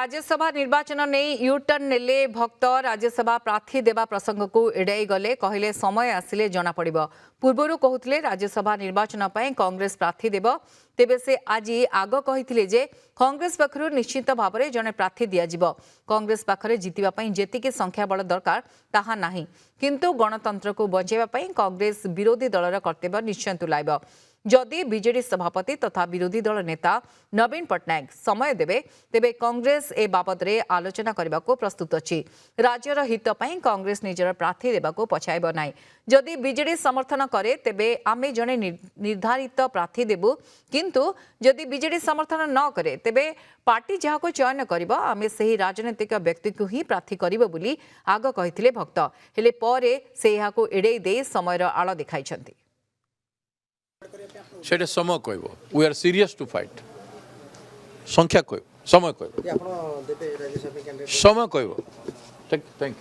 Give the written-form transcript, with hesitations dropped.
राज्यसभा निर्वाचन नहीं यूटर्न नेले भक्त राज्यसभा प्रार्थी देवा प्रसंग को एड़ाई गले कहले समय आसिले जना पड़िब। पूर्वरु कहते राज्यसभा निर्वाचन पर कांग्रेस प्रार्थी देव तेबे से आज आग कही जे कांग्रेस पक्षर निश्चित भाव में जड़े प्रार्थी दिज्व। कांग्रेस पाखरे जितवाई जेतिकी संख्या बल दरकार ताहा नाही, किंतु गणतंत्र को बचाइवाई कांग्रेस विरोधी दलर कर्तव्य निश्चय तुलाइब। जदि बीजेडी सभापति तथा विरोधी दल नेता नवीन पट्टनायक समय देवे तेबे कांग्रेस ए बाबद रे आलोचना करने को प्रस्तुत अच्छी। राज्यर हित पई कांग्रेस निजर प्रार्थी देवा को पछाइब नाही। जदि बीजेडी समर्थन करे तेबे आमे जने निर्धारित प्रार्थी देबु, किंतु जदि बीजेडी समर्थन न करे तेबे पार्टी जहाँ को चयन करिबो आमे सही राजनीतिक व्यक्ति को ही प्रार्थी करिबो बोली आग कहिथिले भक्त। हेले परे से यहाँ को एड़े दे समयर आड़ देखाइछन्ति। सेटा समय कहब we are serious to fight संख्या कहब समय कहब समय कहब थैंक यू।